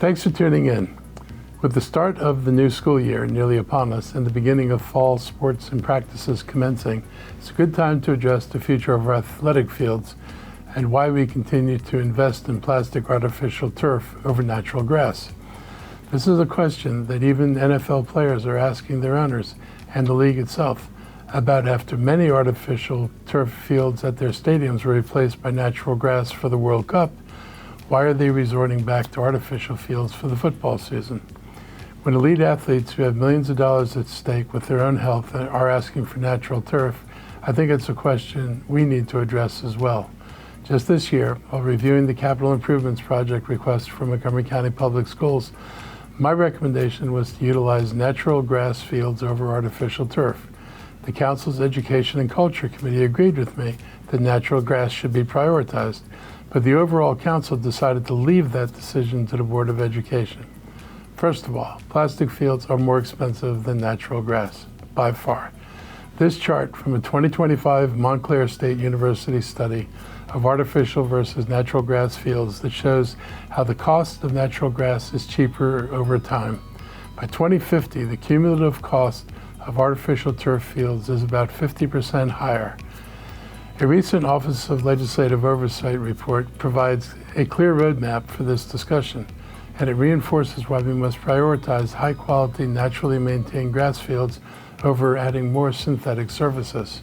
Thanks for tuning in. With the start of the new school year nearly upon us and the beginning of fall sports and practices commencing, it's a good time to address the future of our athletic fields and why we continue to invest in plastic artificial turf over natural grass. This is a question that even NFL players are asking their owners and the league itself about after many artificial turf fields at their stadiums were replaced by natural grass for the World Cup. Why are they resorting back to artificial fields for the football season? When elite athletes who have millions of dollars at stake with their own health are asking for natural turf, I think it's a question we need to address as well. Just this year, while reviewing the capital improvements project request from Montgomery County Public Schools, my recommendation was to utilize natural grass fields over artificial turf. The Council's Education and Culture Committee agreed with me that natural grass should be prioritized, but the overall council decided to leave that decision to the Board of Education. First of all, plastic fields are more expensive than natural grass, by far. This chart from a 2025 Montclair State University study of artificial versus natural grass fields that shows how the cost of natural grass is cheaper over time. By 2050, the cumulative cost of artificial turf fields is about 50% higher. A recent Office of Legislative Oversight report provides a clear roadmap for this discussion, and it reinforces why we must prioritize high-quality, naturally maintained grass fields over adding more synthetic surfaces.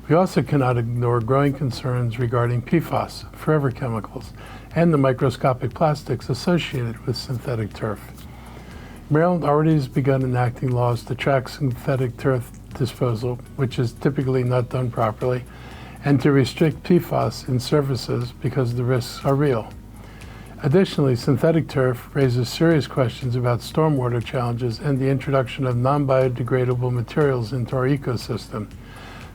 We also cannot ignore growing concerns regarding PFAS, forever chemicals, and the microscopic plastics associated with synthetic turf. Maryland already has begun enacting laws to track synthetic turf disposal, which is typically not done properly, and to restrict PFAS in surfaces because the risks are real. Additionally, synthetic turf raises serious questions about stormwater challenges and the introduction of non-biodegradable materials into our ecosystem.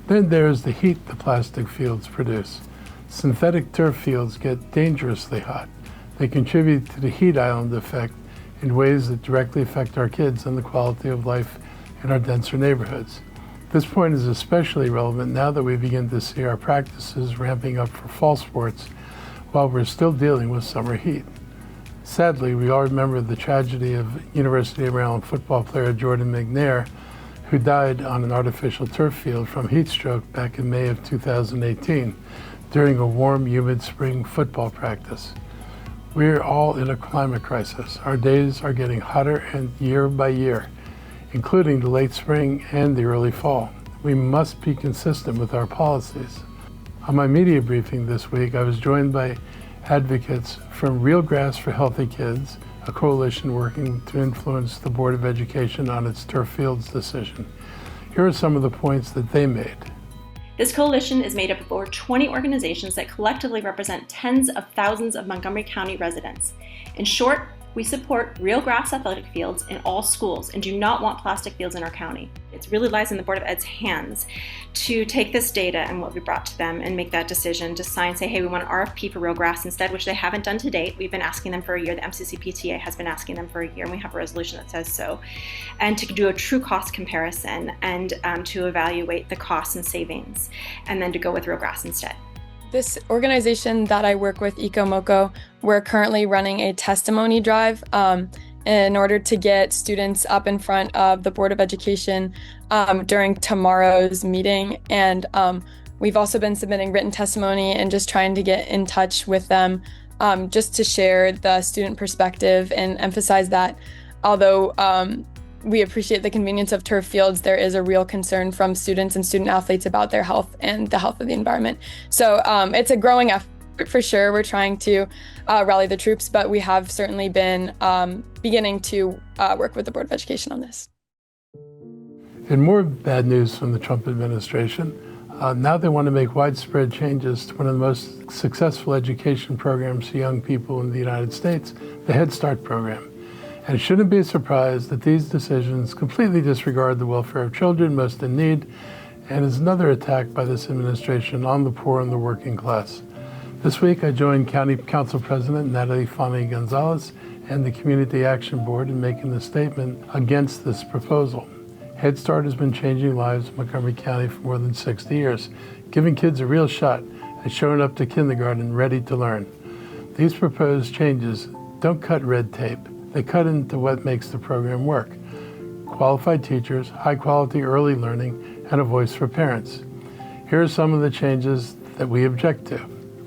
Then there is the heat the plastic fields produce. Synthetic turf fields get dangerously hot. They contribute to the heat island effect in ways that directly affect our kids and the quality of life in our denser neighborhoods. This point is especially relevant now that we begin to see our practices ramping up for fall sports while we're still dealing with summer heat. Sadly, we all remember the tragedy of University of Maryland football player Jordan McNair, who died on an artificial turf field from heat stroke back in May of 2018 during a warm, humid spring football practice. We're all in a climate crisis. Our days are getting hotter and year by year, including the late spring and the early fall. We must be consistent with our policies. On my media briefing this week, I was joined by advocates from Real Grass for Healthy Kids, a coalition working to influence the Board of Education on its turf fields decision. Here are some of the points that they made. This coalition is made up of over 20 organizations that collectively represent tens of thousands of Montgomery County residents. In short, we support real grass athletic fields in all schools and do not want plastic fields in our county. It really lies in the Board of Ed's hands to take this data and what we brought to them and make that decision to sign, say, hey, we want an RFP for real grass instead, which they haven't done to date. We've been asking them for a year. The MCCPTA has been asking them for a year, and we have a resolution that says so. And to do a true cost comparison and to evaluate the costs and savings, and then to go with real grass instead. This organization that I work with, EcoMoco, we're currently running a testimony drive in order to get students up in front of the Board of Education during tomorrow's meeting. And we've also been submitting written testimony and just trying to get in touch with them just to share the student perspective and emphasize that although we appreciate the convenience of turf fields, there is a real concern from students and student athletes about their health and the health of the environment. So it's a growing effort for sure. We're trying to rally the troops, but we have certainly been beginning to work with the Board of Education on this. In more bad news from the Trump administration, now they want to make widespread changes to one of the most successful education programs for young people in the United States, the Head Start program. And it shouldn't be a surprise that these decisions completely disregard the welfare of children most in need and is another attack by this administration on the poor and the working class. This week, I joined County Council President Natalie Fani Gonzalez and the Community Action Board in making a statement against this proposal. Head Start has been changing lives in Montgomery County for more than 60 years, giving kids a real shot at showing up to kindergarten ready to learn. These proposed changes don't cut red tape. They cut into what makes the program work: qualified teachers, high-quality early learning, and a voice for parents. Here are some of the changes that we object to.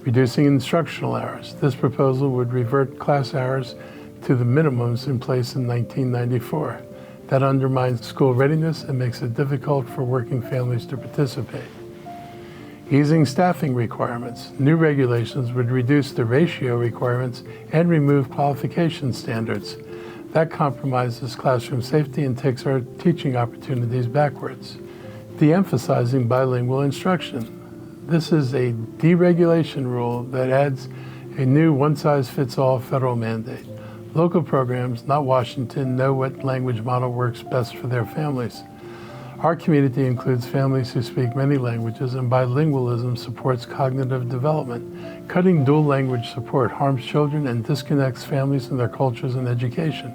Reducing instructional hours. This proposal would revert class hours to the minimums in place in 1994. That undermines school readiness and makes it difficult for working families to participate. Easing staffing requirements. New regulations would reduce the ratio requirements and remove qualification standards. That compromises classroom safety and takes our teaching opportunities backwards. De-emphasizing bilingual instruction. This is a deregulation rule that adds a new one-size-fits-all federal mandate. Local programs, not Washington, know what language model works best for their families. Our community includes families who speak many languages, and bilingualism supports cognitive development. Cutting dual language support harms children and disconnects families and their cultures and education,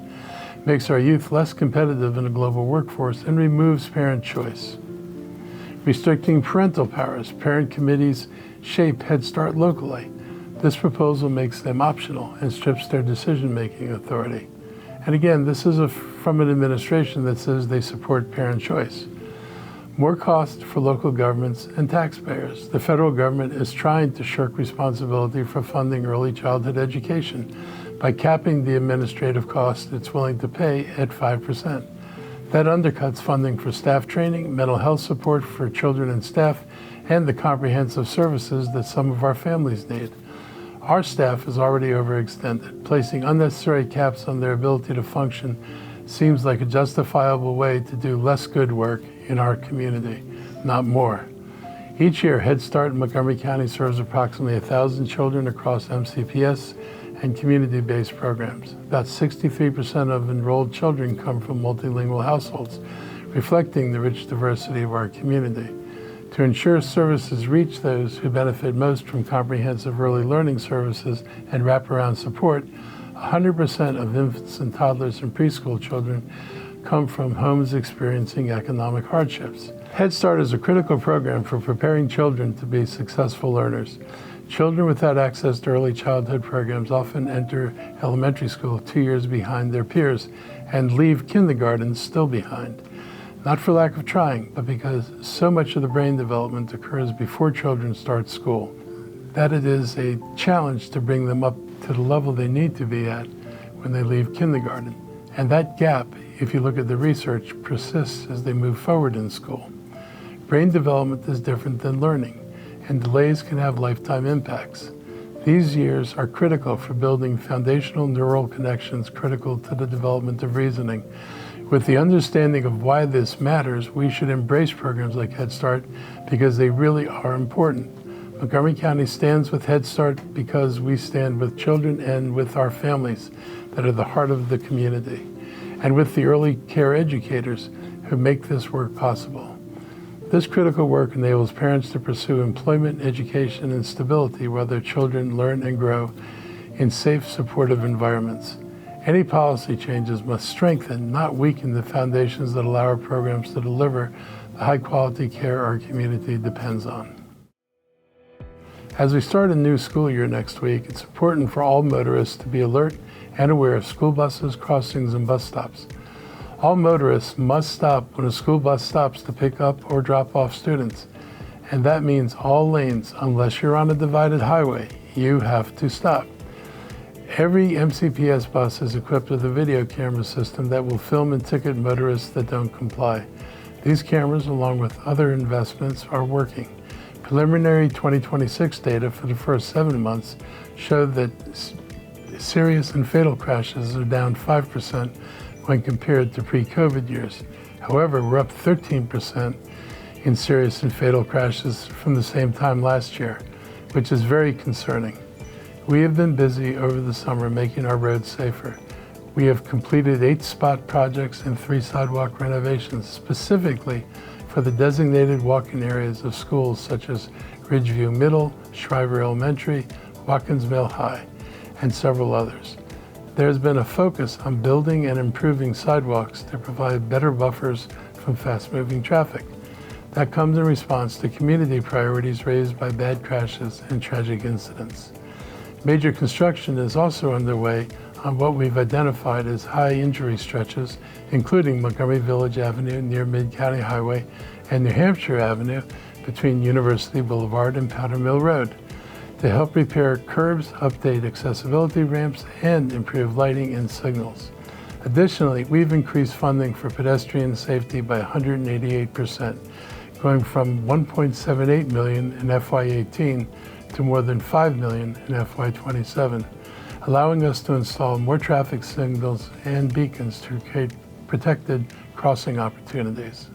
makes our youth less competitive in a global workforce, and removes parent choice. Restricting parental powers. Parent committees shape Head Start locally. This proposal makes them optional and strips their decision-making authority. And again, this is from an administration that says they support parent choice. More cost for local governments and taxpayers. The federal government is trying to shirk responsibility for funding early childhood education by capping the administrative cost it's willing to pay at 5%. That undercuts funding for staff training, mental health support for children and staff, and the comprehensive services that some of our families need. Our staff is already overextended. Placing unnecessary caps on their ability to function seems like a justifiable way to do less good work in our community, not more. Each year, Head Start in Montgomery County serves approximately 1,000 children across MCPS and community-based programs. About 63% of enrolled children come from multilingual households, reflecting the rich diversity of our community. To ensure services reach those who benefit most from comprehensive early learning services and wraparound support, 100% of infants and toddlers and preschool children come from homes experiencing economic hardships. Head Start is a critical program for preparing children to be successful learners. Children without access to early childhood programs often enter elementary school 2 years behind their peers and leave kindergarten still behind. Not for lack of trying, but because so much of the brain development occurs before children start school, that it is a challenge to bring them up to the level they need to be at when they leave kindergarten. And that gap, if you look at the research, persists as they move forward in school. Brain development is different than learning, and delays can have lifetime impacts. These years are critical for building foundational neural connections critical to the development of reasoning. With the understanding of why this matters, we should embrace programs like Head Start because they really are important. Montgomery County stands with Head Start because we stand with children and with our families that are the heart of the community, and with the early care educators who make this work possible. This critical work enables parents to pursue employment, education, and stability while their children learn and grow in safe, supportive environments. Any policy changes must strengthen, not weaken, the foundations that allow our programs to deliver the high-quality care our community depends on. As we start a new school year next week, it's important for all motorists to be alert and aware of school buses, crossings, and bus stops. All motorists must stop when a school bus stops to pick up or drop off students. And that means all lanes, unless you're on a divided highway, you have to stop. Every MCPS bus is equipped with a video camera system that will film and ticket motorists that don't comply. These cameras, along with other investments, are working. Preliminary 2026 data for the first 7 months showed that serious and fatal crashes are down 5% when compared to pre-COVID years. However, we're up 13% in serious and fatal crashes from the same time last year, which is very concerning. We have been busy over the summer making our roads safer. We have completed 8 spot projects and 3 sidewalk renovations, specifically for the designated walk-in areas of schools such as Ridgeview Middle, Shriver Elementary, Watkins Mill High, and several others. There's been a focus on building and improving sidewalks to provide better buffers from fast-moving traffic. That comes in response to community priorities raised by bad crashes and tragic incidents. Major construction is also underway on what we've identified as high injury stretches, including Montgomery Village Avenue near Mid-County Highway and New Hampshire Avenue between University Boulevard and Powder Mill Road, to help repair curbs, update accessibility ramps, and improve lighting and signals. Additionally, we've increased funding for pedestrian safety by 188%, going from $1.78 million in FY18 to more than $5 million in FY27, allowing us to install more traffic signals and beacons to create protected crossing opportunities.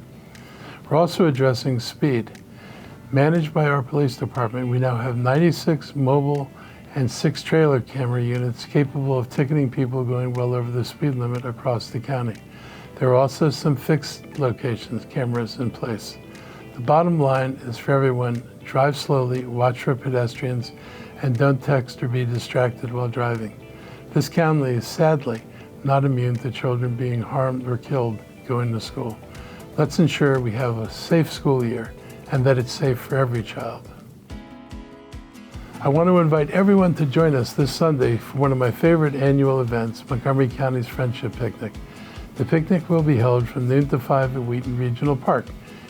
We're also addressing speed. Managed by our police department, we now have 96 mobile and 6 trailer camera units capable of ticketing people going well over the speed limit across the county. There are also some fixed locations cameras in place. The bottom line is for everyone: drive slowly, watch for pedestrians, and don't text or be distracted while driving. This county is sadly not immune to children being harmed or killed going to school. Let's ensure we have a safe school year and that it's safe for every child. I want to invite everyone to join us this Sunday for one of my favorite annual events, Montgomery County's Friendship Picnic. The picnic will be held from noon to 5 at Wheaton Regional Park.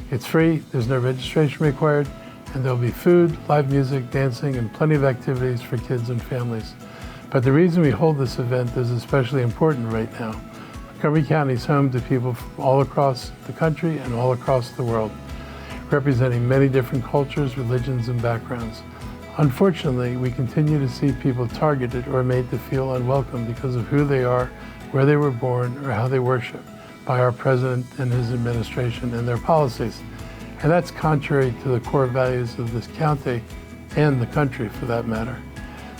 It's free, there's no registration required, and there'll be food, live music, dancing, and plenty of activities for kids and families. But the reason we hold this event is especially important right now. Montgomery County is home to people from all across the country and all across the world, representing many different cultures, religions, and backgrounds. Unfortunately, we continue to see people targeted or made to feel unwelcome because of who they are, where they were born, or how they worship by our president and his administration and their policies. And that's contrary to the core values of this county and the country, for that matter.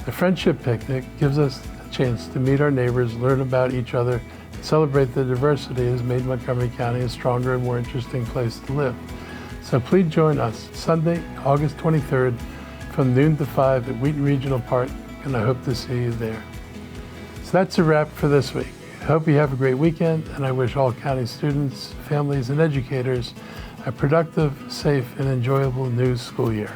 The Friendship Picnic gives us a chance to meet our neighbors, learn about each other, and celebrate the diversity that has made Montgomery County a stronger and more interesting place to live. So please join us Sunday, August 23rd, from noon to 5 at Wheaton Regional Park, and I hope to see you there. So that's a wrap for this week. I hope you have a great weekend, and I wish all county students, families, and educators a productive, safe, and enjoyable new school year.